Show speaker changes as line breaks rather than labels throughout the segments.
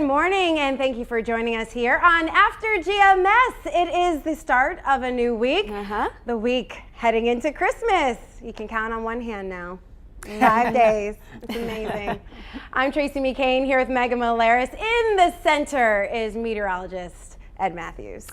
morning, and thank you for joining us here on After GMS. It is the start of a new week, the week heading into Christmas. You can count on one hand now. 5 days. It's amazing. I'm Tracy McCain here with Megan Molaris. In the center is meteorologist Ed Matthews.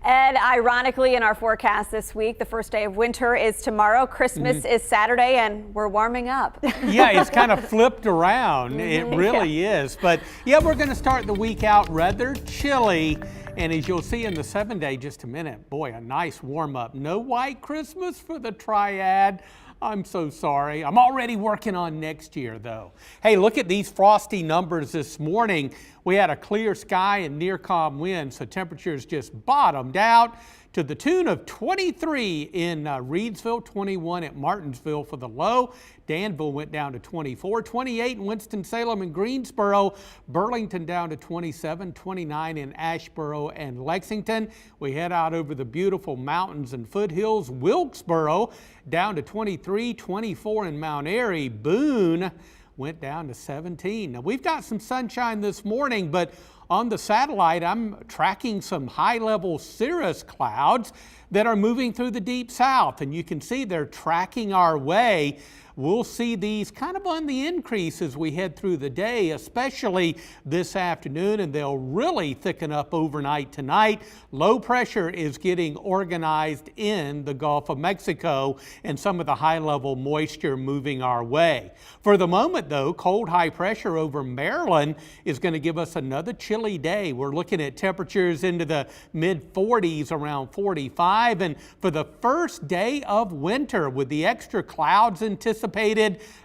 And ironically, in our forecast this week, the first day of winter is tomorrow. Christmas is Saturday, and we're warming up.
Yeah, it's kind of flipped around. It really is. But yeah, we're going to start the week out rather chilly. And as you'll see in the 7-day, just a minute, boy, a nice warm up. No white Christmas for the triad. I'm so sorry. I'm already working on next year, though. Hey, look at these frosty numbers this morning. We had a clear sky and near calm winds, so temperatures just bottomed out to the tune of 23 in Reidsville, 21 at Martinsville for the low. Danville went down to 24, 28 in Winston-Salem and Greensboro, Burlington down to 27, 29 in Asheboro and Lexington. We head out over the beautiful mountains and foothills. Wilkesboro down to 23, 24 in Mount Airy. Boone went down to 17. Now we've got some sunshine this morning, but on the satellite, I'm tracking some high-level cirrus clouds that are moving through the deep south, and you can see they're tracking our way. We'll see these kind of on the increase as we head through the day, especially this afternoon, and they'll really thicken up overnight tonight. Low pressure is getting organized in the Gulf of Mexico and some of the high-level moisture moving our way. For the moment, though, cold high pressure over Maryland is going to give us another chilly day. We're looking at temperatures into the mid-40s, around 45, and for the first day of winter with the extra clouds anticipated,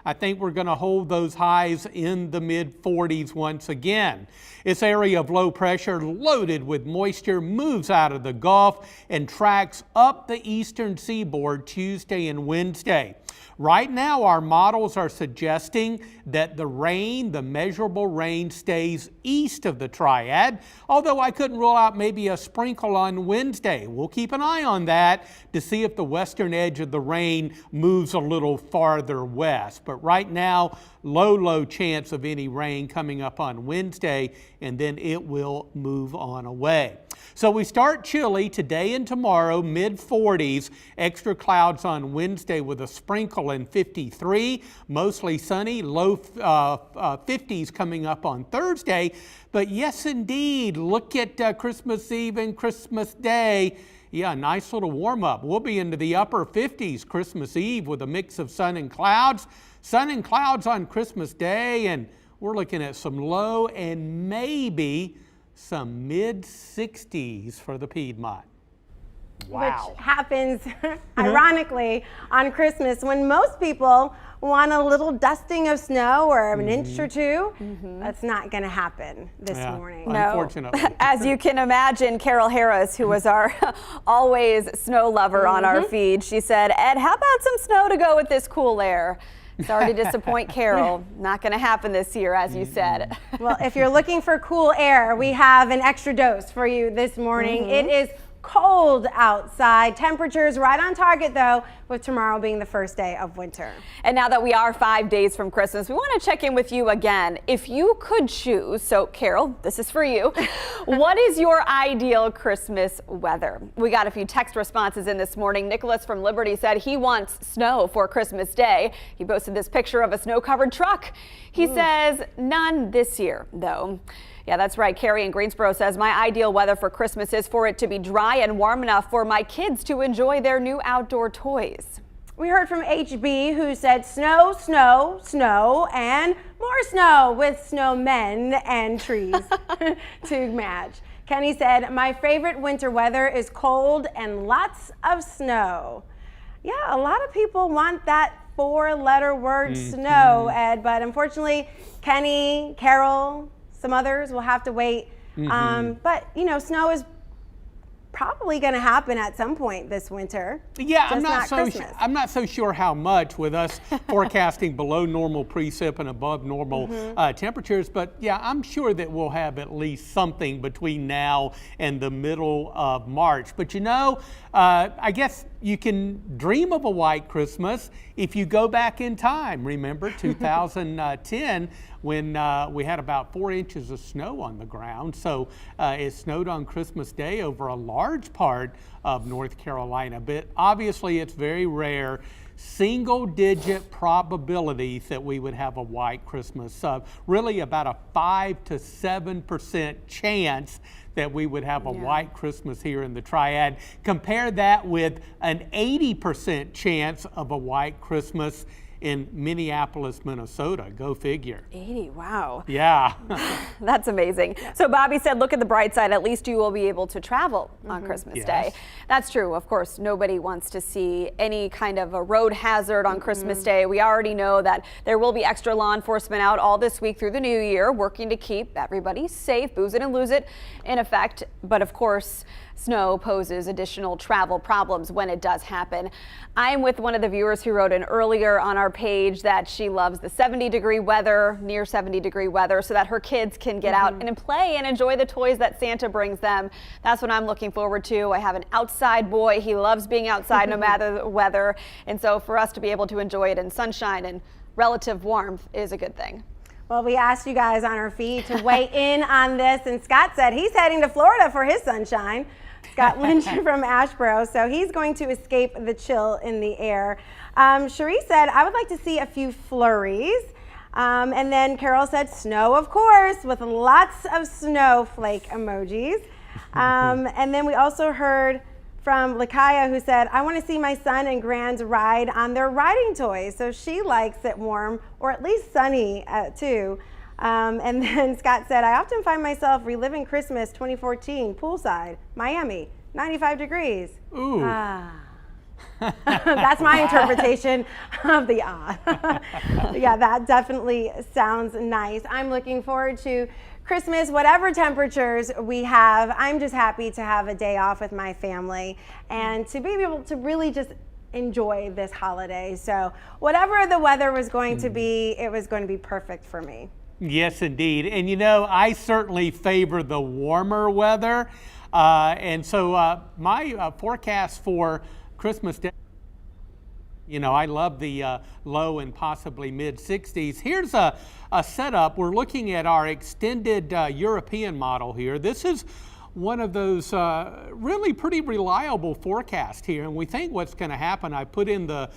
I think we're going to hold those highs in the mid-40s once again. This area of low pressure loaded with moisture moves out of the Gulf and tracks up the eastern seaboard Tuesday and Wednesday. Right now, our models are suggesting that the rain, the measurable rain, stays east of the triad, although I couldn't rule out maybe a sprinkle on Wednesday. We'll keep an eye on that to see if the western edge of the rain moves a little farther west. But right now, low chance of any rain coming up on Wednesday, and then it will move on away. So we start chilly today and tomorrow, mid-40s, extra clouds on Wednesday with a sprinkle in 53, mostly sunny, low 50s coming up on Thursday. But yes, indeed, look at Christmas Eve and Christmas Day. Yeah, nice little warm up. We'll be into the upper 50s Christmas Eve with a mix of sun and clouds. Sun and clouds on Christmas Day, and we're looking at some low and maybe some mid-60s for the Piedmont. Wow.
Which happens, ironically, on Christmas when most people want a little dusting of snow or an inch or two. That's not going to happen this morning.
Unfortunately.
No. As you can imagine, Carol Harris, who was our always snow lover on our feed, she said, Ed, how about some snow to go with this cool air? Sorry to disappoint Carol. Not going to happen this year, as you said.
Well, if you're looking for cool air, we have an extra dose for you this morning. It is cold outside. Temperatures right on target, though, with tomorrow being the first day of winter.
And now that we are 5 days from Christmas, we want to check in with you again. If you could choose, so Carol, this is for you, what is your ideal Christmas weather? We got a few text responses in this morning. Nicholas from Liberty said he wants snow for Christmas Day. He posted this picture of a snow-covered truck. He says none this year, though. Yeah, that's right. Carrie in Greensboro says, my ideal weather for Christmas is for it to be dry and warm enough for my kids to enjoy their new outdoor toys.
We heard from HB who said snow, snow, snow, and more snow with snowmen and trees to match. Kenny said, my favorite winter weather is cold and lots of snow. Yeah, a lot of people want that 4-letter word snow, Ed, but unfortunately, Kenny, Carol, some others will have to wait. But, you know, snow is probably going to happen at some point this winter.
Yeah, I'm not so sure how much with us forecasting below normal precip and above normal temperatures, but yeah, I'm sure that we'll have at least something between now and the middle of March. But you know, I guess you can dream of a white Christmas if you go back in time. Remember 2010 when we had about 4 inches of snow on the ground. So it snowed on Christmas Day over a large part of North Carolina. But obviously it's very rare. Single-digit probabilities that we would have a white Christmas. Really about a 5 to 7% chance that we would have a white Christmas here in the Triad. Compare that with an 80% chance of a white Christmas in Minneapolis, Minnesota. Go figure.
80, wow.
Yeah.
That's amazing. So Bobby said, look at the bright side. At least you will be able to travel on Christmas Day. That's true. Of course, nobody wants to see any kind of a road hazard on Christmas Day. We already know that there will be extra law enforcement out all this week through the new year, working to keep everybody safe, booze it and lose it in effect. But of course, snow poses additional travel problems when it does happen. I'm with one of the viewers who wrote in earlier on our page that she loves the 70-degree weather, near 70-degree weather, so that her kids can get out and play and enjoy the toys that Santa brings them. That's what I'm looking forward to. I have an outside boy. He loves being outside no matter the weather. And so for us to be able to enjoy it in sunshine and relative warmth is a good thing.
Well, we asked you guys on our feed to weigh in on this, and Scott said he's heading to Florida for his sunshine. Scott Lynch from Asheboro, so he's going to escape the chill in the air. Cherie said, I would like to see a few flurries. And then Carol said, snow, of course, with lots of snowflake emojis. And then we also heard from Lakaya, who said, I want to see my son and Grand ride on their riding toys. So she likes it warm, or at least sunny too. And then Scott said, I often find myself reliving Christmas 2014 poolside, Miami, 95 degrees.
Ooh.
That's my interpretation of the Yeah, that definitely sounds nice. I'm looking forward to Christmas, whatever temperatures we have. I'm just happy to have a day off with my family and to be able to really just enjoy this holiday. So whatever the weather was going to be, it was going to be perfect for me.
Yes, indeed. And you know, I certainly favor the warmer weather. And so my forecast for Christmas Day, you know, I love the low and possibly mid 60s. Here's a setup. We're looking at our extended European model here. This is one of those really pretty reliable forecasts here, and we think what's going to happen, I put in the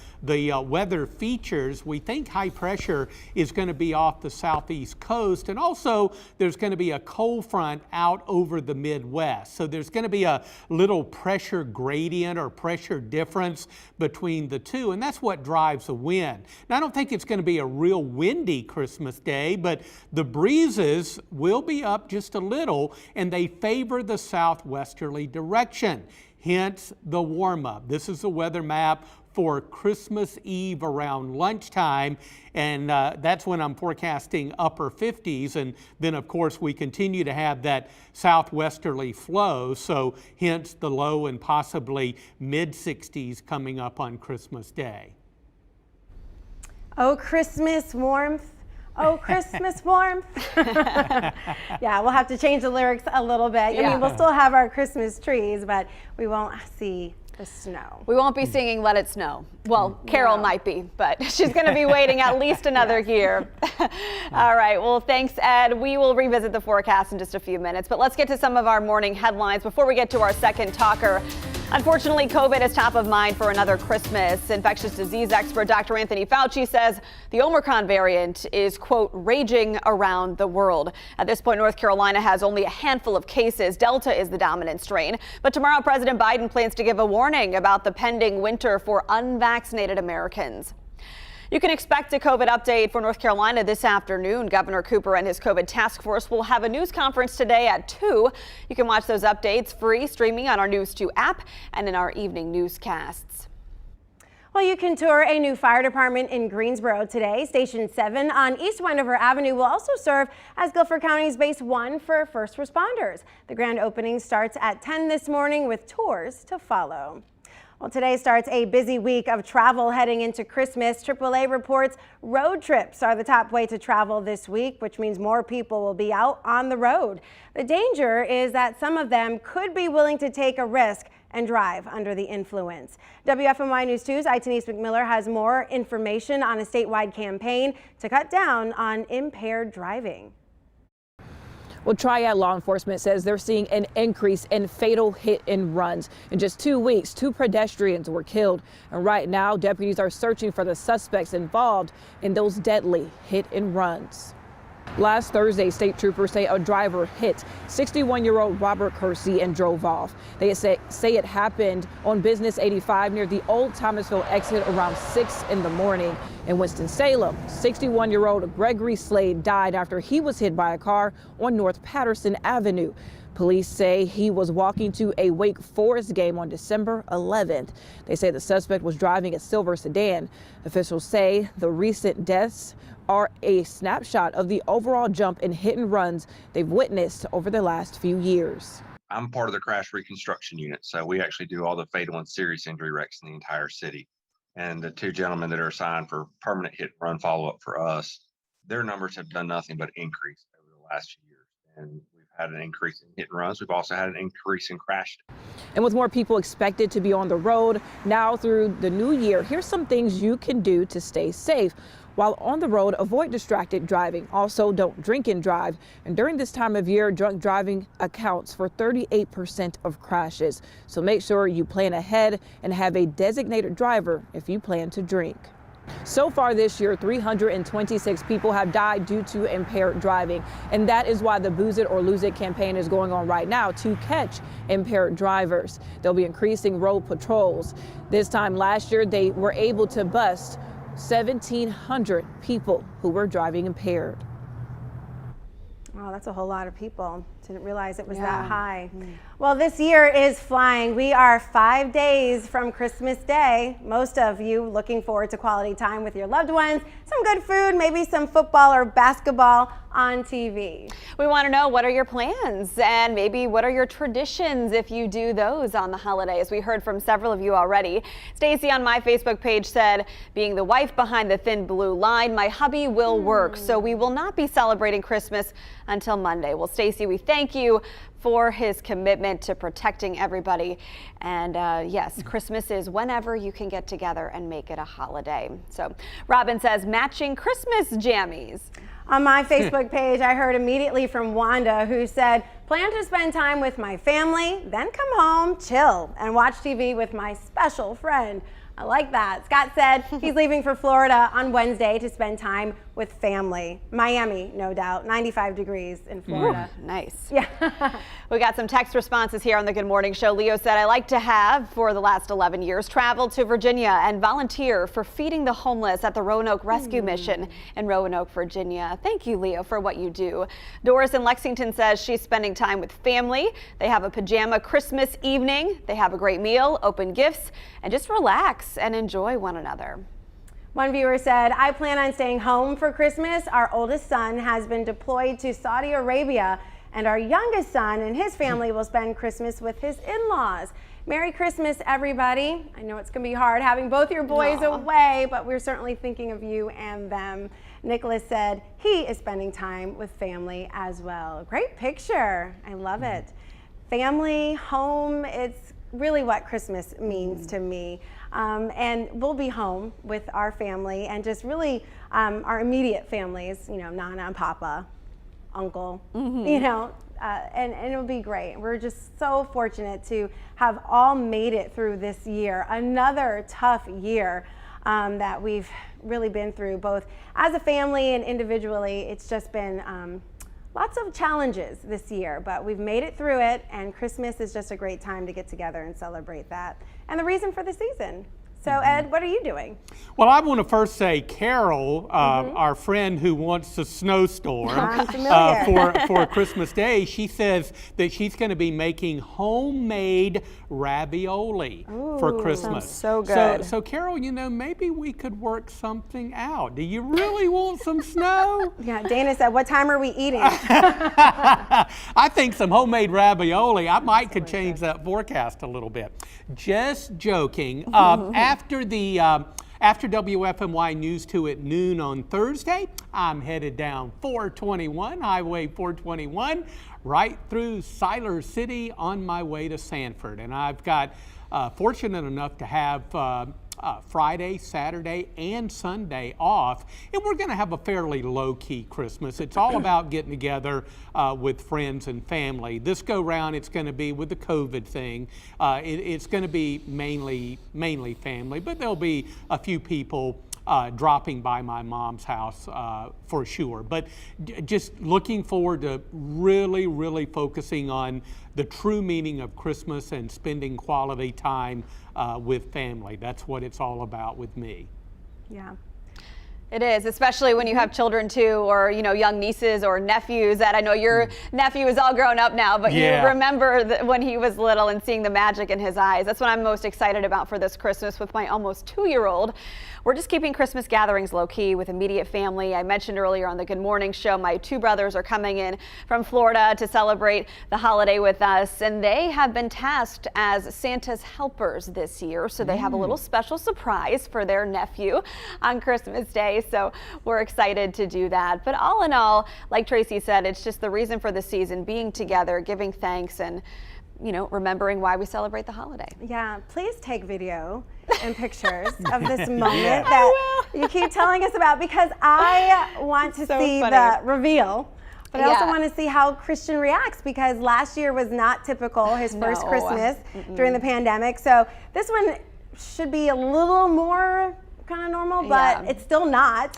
weather features. We think high pressure is going to be off the southeast coast, and also there's going to be a cold front out over the Midwest. So there's going to be a little pressure gradient or pressure difference between the two, and that's what drives the wind. Now, I don't think it's going to be a real windy Christmas Day, but the breezes will be up just a little, and they favor the southwesterly direction, hence the warm-up. This is the weather map for Christmas Eve around lunchtime, and that's when I'm forecasting upper 50s, and then of course we continue to have that southwesterly flow, so hence the low and possibly mid 60s coming up on Christmas Day.
Oh, Christmas warmth. Oh, Christmas warmth. Yeah, we'll have to change the lyrics a little bit. I mean, we'll still have our Christmas trees, but we won't see the snow.
We won't be singing Let It Snow. Well, Carol might be, but she's going to be waiting at least another year. All right, well, thanks, Ed. We will revisit the forecast in just a few minutes, but let's get to some of our morning headlines before we get to our second talker. Unfortunately, COVID is top of mind for another Christmas. Infectious disease expert Dr. Anthony Fauci says the OMICRON variant is, quote, raging around the world. At this point, North Carolina has only a handful of cases. Delta is the dominant strain. But tomorrow, President Biden plans to give a warning about the pending winter for unvaccinated Americans. You can expect a COVID update for North Carolina this afternoon. Governor Cooper and his COVID task force will have a news conference today at 2. You can watch those updates free streaming on our News 2 app and in our evening newscasts.
Well, you can tour a new fire department in Greensboro today. Station 7 on East Wendover Avenue will also serve as Guilford County's base 1 for first responders. The grand opening starts at 10 this morning with tours to follow. Well, today starts a busy week of travel heading into Christmas. AAA reports road trips are the top way to travel this week, which means more people will be out on the road. The danger is that some of them could be willing to take a risk and drive under the influence. WFMY News 2's Denise McMillan has more information on a statewide campaign to cut down on impaired driving.
Well, Triad law enforcement says they're seeing an increase in fatal hit and runs. In just 2 weeks, 2 pedestrians were killed. And right now, deputies are searching for the suspects involved in those deadly hit and runs. Last Thursday, state troopers say a driver hit 61-year-old Robert Kersey and drove off. They say it happened on Business 85 near the old Thomasville exit around 6 in the morning. In Winston-Salem, 61-year-old Gregory Slade died after he was hit by a car on North Patterson Avenue. Police say he was walking to a Wake Forest game on December 11th. They say the suspect was driving a silver sedan. Officials say the recent deaths are a snapshot of the overall jump in hit and runs they've witnessed over the last few years.
I'm part of the crash reconstruction unit, so we actually do all the fatal and serious injury wrecks in the entire city. And the 2 gentlemen that are assigned for permanent hit and run follow-up for us, their numbers have done nothing but increase over the last few years. And we've had an increase in hit and runs. We've also had an increase in crashes.
And with more people expected to be on the road now through the new year, here's some things you can do to stay safe. While on the road, avoid distracted driving. Also, don't drink and drive. And during this time of year, drunk driving accounts for 38% of crashes. So make sure you plan ahead and have a designated driver if you plan to drink. So far this year, 326 people have died due to impaired driving. And that is why the Booze It or Lose It campaign is going on right now to catch impaired drivers. They'll be increasing road patrols. This time last year, they were able to bust 1,700 people who were driving impaired.
Wow, that's a whole lot of people. Didn't realize it was that high. Well, this year is flying. We are 5 days from Christmas Day. Most of you looking forward to quality time with your loved ones, some good food, maybe some football or basketball on TV.
We want to know, what are your plans, and maybe what are your traditions if you do those on the holidays? We heard from several of you already. Stacy on my Facebook page said, being the wife behind the thin blue line, my hubby will work, so we will not be celebrating Christmas until Monday. Well, Stacy, we thank you for his commitment to protecting everybody. And yes, Christmas is whenever you can get together and make it a holiday. So Robin says, matching Christmas jammies.
On my Facebook page, I heard immediately from Wanda, who said, plan to spend time with my family, then come home, chill, and watch TV with my special friend. I like that. Scott said he's leaving for Florida on Wednesday to spend time with family. Miami, no doubt. 95 degrees in Florida.
Nice.
Yeah.
We got some text responses here on the Good Morning Show. Leo said, I like to have, for the last 11 years, traveled to Virginia and volunteer for feeding the homeless at the Roanoke Rescue Mission in Roanoke, Virginia. Thank you, Leo, for what you do. Doris in Lexington says she's spending time with family. They have a pajama Christmas evening. They have a great meal, open gifts, and just relax and enjoy one another.
One viewer said, I plan on staying home for Christmas. Our oldest son has been deployed to Saudi Arabia, and our youngest son and his family will spend Christmas with his in-laws. Merry Christmas, everybody. I know it's going to be hard having both your boys away, but we're certainly thinking of you and them. Nicholas said he is spending time with family as well. Great picture. I love it. Family, home, it's really what Christmas means to me. And we'll be home with our family and just really our immediate families, you know, Nana and Papa, Uncle, you know, and it'll be great. We're just so fortunate to have all made it through this year, another tough year that we've really been through, both as a family and individually. It's just been lots of challenges this year, but we've made it through it, and Christmas is just a great time to get together and celebrate that. And the reason for the season. So Ed, what are you doing?
Well, I want to first say Carol, our friend who wants a snowstorm for Christmas Day, she says that she's going to be making homemade ravioli for Christmas.
So good.
So Carol, you know, maybe we could work something out. Do you really want some snow?
Yeah, Dana said, what time are we eating?
I think some homemade ravioli, I could change that forecast a little bit. Just joking. After WFMY News 2 at noon on Thursday, I'm headed down 421, Highway 421, right through Siler City on my way to Sanford. And I've got fortunate enough to have Friday, Saturday, and Sunday off, and we're going to have a fairly low-key Christmas. It's all about getting together with friends and family. This go-round, it's going to be with the COVID thing. It's going to be mainly family, but there'll be a few people dropping by my mom's house for sure. But just looking forward to really focusing on the true meaning of Christmas and spending quality time with family. That's what it's all about with me.
Yeah.
It is, especially when you have children too, or young nieces or nephews. That I know your nephew is all grown up now, but you remember when he was little and seeing the magic in his eyes. That's what I'm most excited about for this Christmas with my almost 2-year-old. We're just keeping Christmas gatherings low key with immediate family. I mentioned earlier on the Good Morning Show, my 2 brothers are coming in from Florida to celebrate the holiday with us, and they have been tasked as Santa's helpers this year. So they have a little special surprise for their nephew on Christmas Day. So we're excited to do that. But all in all, like Tracy said, it's just the reason for the season, being together, giving thanks, and remembering why we celebrate the holiday.
Yeah, please take video and pictures of this moment that you keep telling us about, because I want to see the reveal. But I also want to see how Christian reacts, because last year was not typical, his first Christmas during the pandemic. So this one should be a little more kind of normal, but it's still not.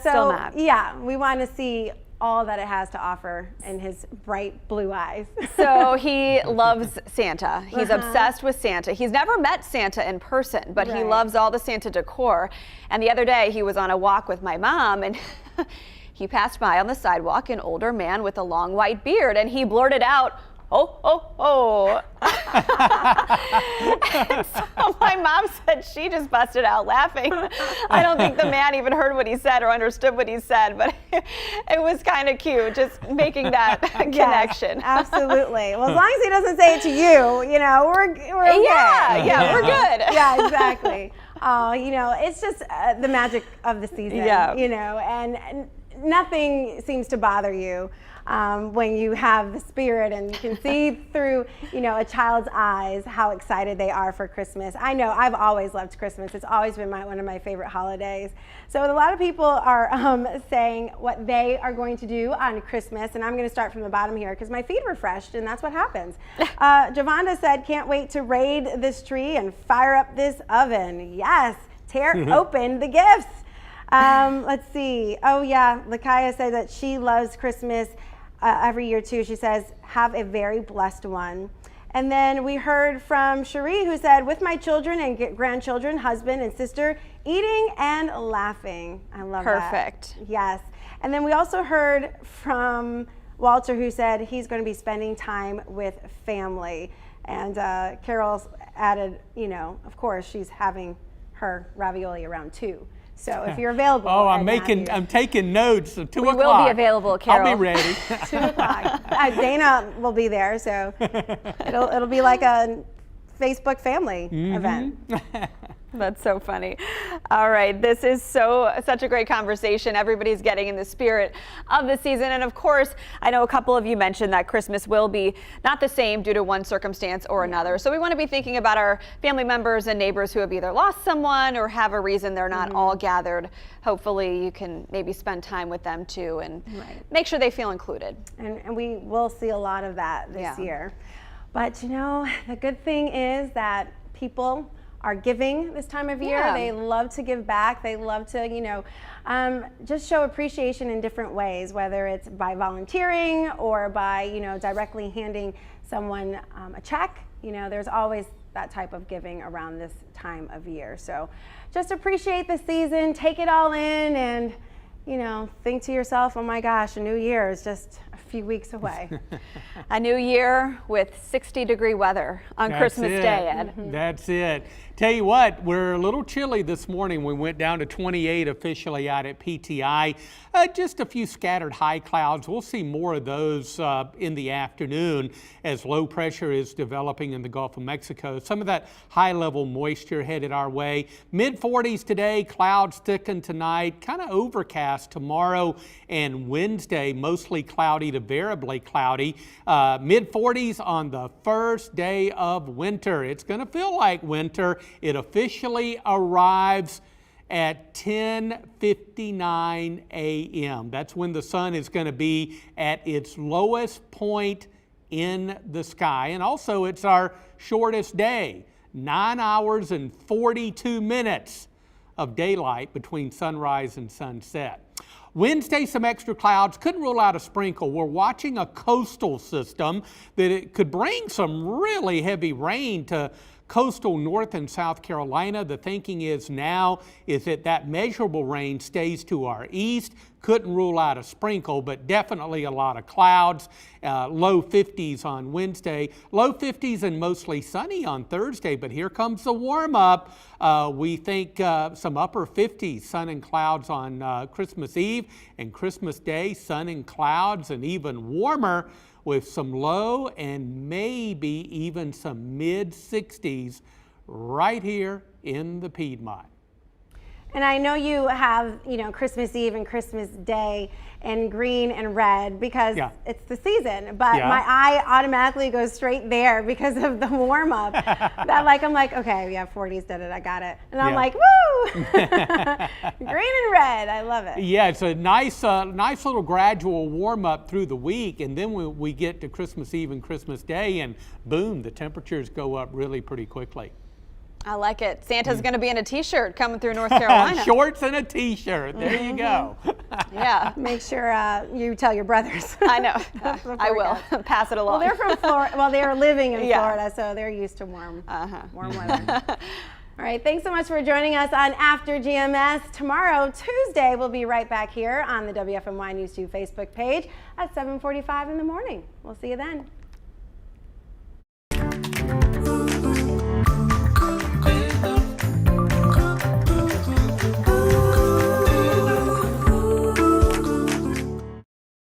Still not.
Yeah, we want to see all that it has to offer in his bright blue eyes.
So he loves Santa. He's obsessed with Santa. He's never met Santa in person, but he loves all the Santa decor. And the other day he was on a walk with my mom, and he passed by on the sidewalk an older man with a long white beard, and he blurted out, "Oh, oh, oh." And so my mom said she just busted out laughing. I don't think the man even heard what he said or understood what he said, but it was kind of cute just making that connection.
Absolutely. Well, as long as he doesn't say it to you, we're okay.
Yeah, we're good.
Yeah, exactly. Oh, it's just the magic of the season, and nothing seems to bother you when you have the spirit and you can see through, a child's eyes how excited they are for Christmas. I know I've always loved Christmas. It's always been one of my favorite holidays. So a lot of people are saying what they are going to do on Christmas, and I'm going to start from the bottom here because my feed refreshed, and that's what happens. Javonda said, "Can't wait to raid this tree and fire up this oven." Yes, tear open the gifts. Let's see. Oh yeah, Lakaya said that she loves Christmas every year too. She says, "Have a very blessed one." And then we heard from Cherie, who said, "With my children and grandchildren, husband and sister, eating and laughing." I love that.
Perfect.
Yes. And then we also heard from Walter, who said he's going to be spending time with family. And Carol's added, of course, she's having her ravioli around 2. So if you're available.
Oh, I'm taking notes of 2 o'clock.
We will be available, Carol.
I'll be ready.
2 o'clock. Dana will be there, so it'll be like a Facebook family event.
That's so funny. All right, this is such a great conversation. Everybody's getting in the spirit of the season. And of course, I know a couple of you mentioned that Christmas will be not the same due to one circumstance or another. So we want to be thinking about our family members and neighbors who have either lost someone or have a reason they're not all gathered. Hopefully you can maybe spend time with them too and make sure they feel included.
And we will see a lot of that this year. But the good thing is that people are giving this time of year. They love to give back. They love to, just show appreciation in different ways, whether it's by volunteering or by, directly handing someone a check. There's always that type of giving around this time of year. So just appreciate the season, take it all in, and, think to yourself, oh my gosh, a new year is just a few weeks away.
A new year with 60-degree weather on Christmas Day, Ed.
That's it. Tell you what, we're a little chilly this morning. We went down to 28 officially out at PTI. Just a few scattered high clouds. We'll see more of those in the afternoon as low pressure is developing in the Gulf of Mexico. Some of that high level moisture headed our way. Mid 40s today, clouds thicken tonight, kind of overcast tomorrow and Wednesday, mostly cloudy to variably cloudy. Mid 40s on the first day of winter. It's going to feel like winter. It officially arrives at 10:59 a.m. That's when the sun is going to be at its lowest point in the sky. And also it's our shortest day, 9 hours and 42 minutes of daylight between sunrise and sunset. Wednesday, some extra clouds. Couldn't rule out a sprinkle. We're watching a coastal system that it could bring some really heavy rain to coastal North and South Carolina. The thinking is now is that measurable rain stays to our east. Couldn't rule out a sprinkle, but definitely a lot of clouds. Low 50s on Wednesday, low 50s and mostly sunny on Thursday, but here comes the warm up. We think some upper 50s, sun and clouds on Christmas Eve, and Christmas Day, sun and clouds, and even warmer with some low and maybe even some mid 60s right here in the Piedmont.
And I know you have, Christmas Eve and Christmas Day in green and red because it's the season, but my eye automatically goes straight there because of the warm up. I'm like, okay, 40s, I got it. And I'm like, woo! Green and red, I love it.
Yeah, it's a nice little gradual warm up through the week, and then we get to Christmas Eve and Christmas Day, and boom, the temperatures go up really pretty quickly.
I like it. Santa's going to be in a t-shirt coming through North Carolina.
Shorts and a t-shirt. There you go.
Yeah.
Make sure you tell your brothers.
I know. I will. Pass it along.
Well, they're from Florida. Well, they're living in Florida, so they're used to warm weather. All right. Thanks so much for joining us on After GMS. Tomorrow, Tuesday, we'll be right back here on the WFMY News 2 Facebook page at 7:45 in the morning. We'll see you then.